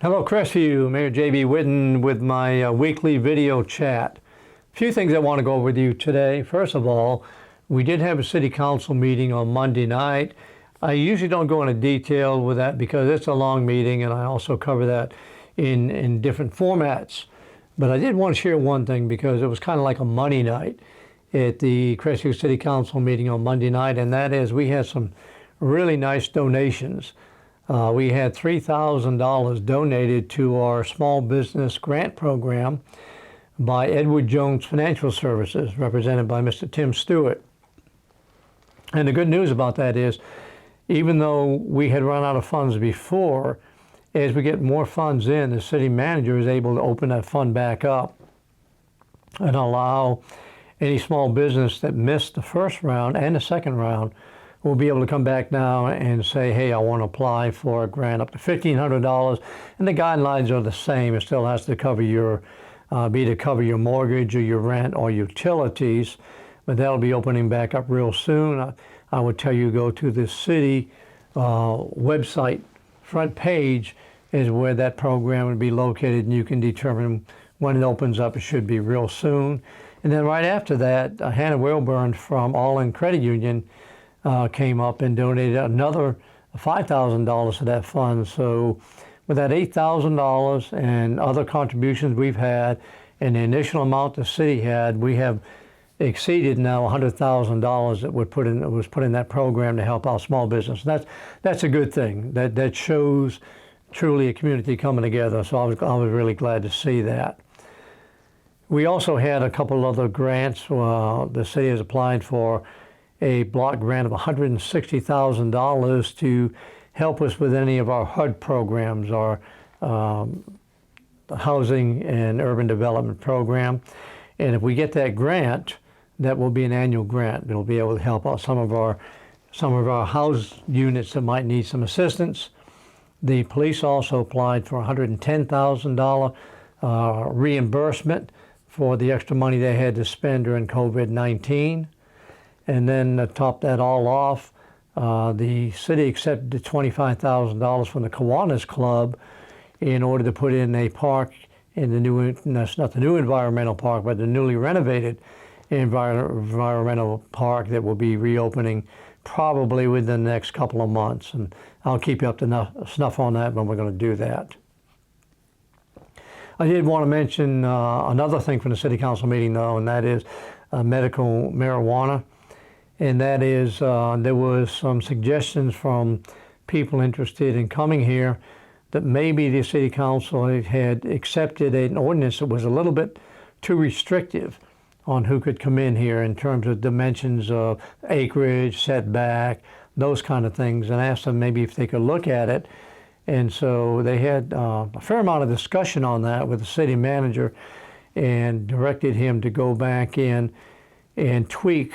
Hello, Crestview. Mayor J.B. Whitten with my weekly video chat. A few things I want to go over with you today. First of all, we did have a city council meeting on Monday night. I usually don't go into detail with that because it's a long meeting, and I also cover that in different formats. But I did want to share one thing because it was kind of like a money night at the Crestview City Council meeting on Monday night, and that is we had some really nice donations. We had $3,000 donated to our small business grant program by Edward Jones Financial Services, represented by Mr. Tim Stewart. And the good news about that is, even though we had run out of funds before, as we get more funds in, the city manager is able to open that fund back up and allow any small business that missed the first round and the second round will be able to come back now and say, hey, I want to apply for a grant up to $1,500. And the guidelines are the same. It still has to cover your, be to cover your mortgage or your rent or utilities. But that'll be opening back up real soon. I would tell you go to the city website front page is where that program would be located, and you can determine when it opens up. It should be real soon. And then right after that, Hannah Wilburn from All In Credit Union came up and donated another $5,000 to that fund. So with that $8,000 and other contributions we've had and the initial amount the city had, we have exceeded now $100,000 that was put in that program to help out small business. That's a good thing. That shows truly a community coming together. So I was really glad to see that. We also had a couple other grants. The city has applied for a block grant of $160,000 to help us with any of our HUD programs, our Housing and Urban Development Program. And if we get that grant, that will be an annual grant. It'll be able to help out some of our house units that might need some assistance. The police also applied for $110,000 reimbursement for the extra money they had to spend during COVID-19. And then to top that all off, the city accepted $25,000 from the Kiwanis Club in order to put in a park in the new, that's not the new environmental park, but the newly renovated environmental park that will be reopening probably within the next couple of months. And I'll keep you up to snuff on that when we're going to do that. I did want to mention another thing from the city council meeting, though, and that is medical marijuana. And that is, there was some suggestions from people interested in coming here that maybe the city council had accepted an ordinance that was a little bit too restrictive on who could come in here in terms of dimensions of acreage, setback, those kind of things, and asked them maybe if they could look at it. And so they had a fair amount of discussion on that with the city manager and directed him to go back in and tweak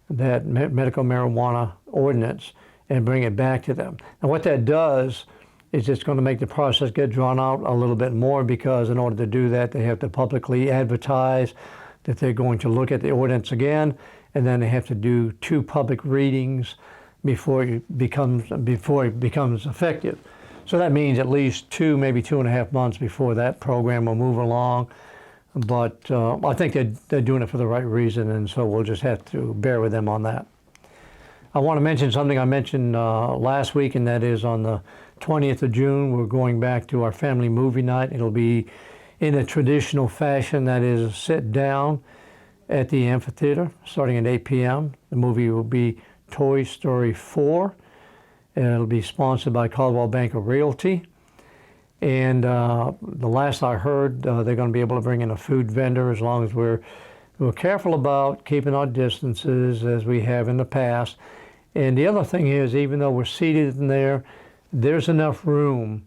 that medical marijuana ordinance and bring it back to them. And what that does is it's going to make the process get drawn out a little bit more, because in order to do that, they have to publicly advertise that they're going to look at the ordinance again, and then they have to do 2 public readings before it becomes effective. So that means at least 2, maybe 2.5 months before that program will move along. But I think they're doing it for the right reason, and so we'll just have to bear with them on that. I want to mention something I mentioned last week, and that is on the 20th of June, we're going back to our family movie night. It'll be in a traditional fashion, that is, sit down at the amphitheater starting at 8 p.m. The movie will be Toy Story 4. And it'll be sponsored by Caldwell Banker Realty. And the last I heard, they're going to be able to bring in a food vendor as long as we're careful about keeping our distances as we have in the past. And the other thing is, even though we're seated in there, there's enough room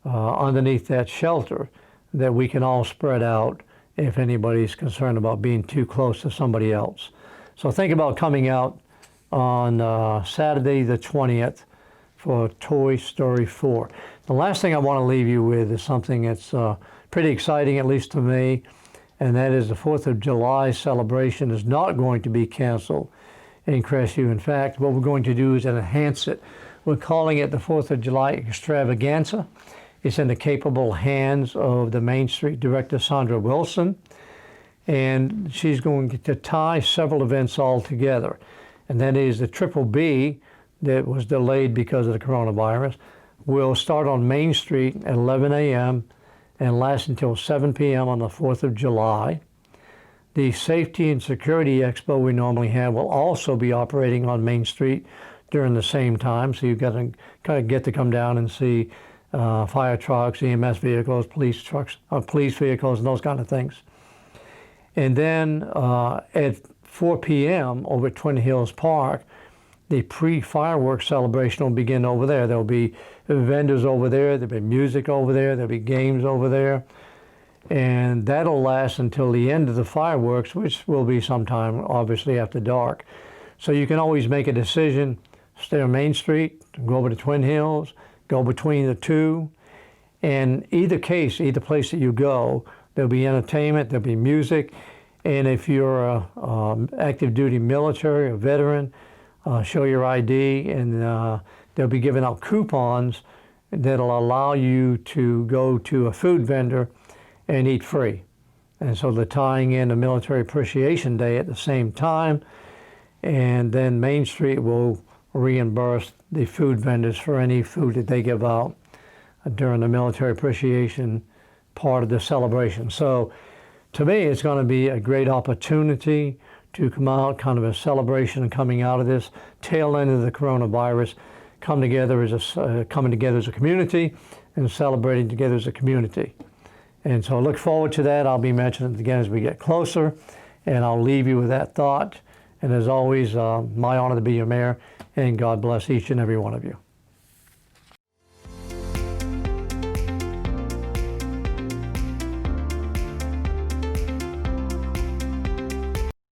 underneath that shelter that we can all spread out if anybody's concerned about being too close to somebody else. So think about coming out on Saturday the 20th for Toy Story 4. The last thing I want to leave you with is something that's pretty exciting, at least to me, and that is the 4th of July celebration is not going to be canceled in Crestview. In fact, what we're going to do is enhance it. We're calling it the 4th of July Extravaganza, It's in the capable hands of the Main Street Director, Sandra Wilson, and she's going to tie several events all together. And that is the Triple B that was delayed because of the coronavirus will start on Main Street at 11 a.m. and last until 7 p.m. on the 4th of July. The Safety and Security Expo we normally have will also be operating on Main Street during the same time, so you've got to kind of get to come down and see fire trucks, EMS vehicles, police trucks, police vehicles, and those kind of things. And then at 4 p.m. over at Twin Hills Park, the pre-fireworks celebration will begin over there. There'll be vendors over there, there'll be music over there, there'll be games over there, and that'll last until the end of the fireworks, which will be sometime obviously after dark. So you can always make a decision, stay on Main Street, go over to Twin Hills, go between the two. In either case, either place that you go, there'll be entertainment, there'll be music, and if you're a active duty military, a veteran, show your ID, and they'll be giving out coupons that'll allow you to go to a food vendor and eat free. And so they're tying in the Military Appreciation Day at the same time, and then Main Street will reimburse the food vendors for any food that they give out during the Military Appreciation part of the celebration. So to me, it's going to be a great opportunity to come out, kind of a celebration and coming out of this tail end of the coronavirus, coming together as a community and celebrating together as a community. And so I look forward to that. I'll be mentioning it again as we get closer, and I'll leave you with that thought. And as always, my honor to be your mayor, and God bless each and every one of you.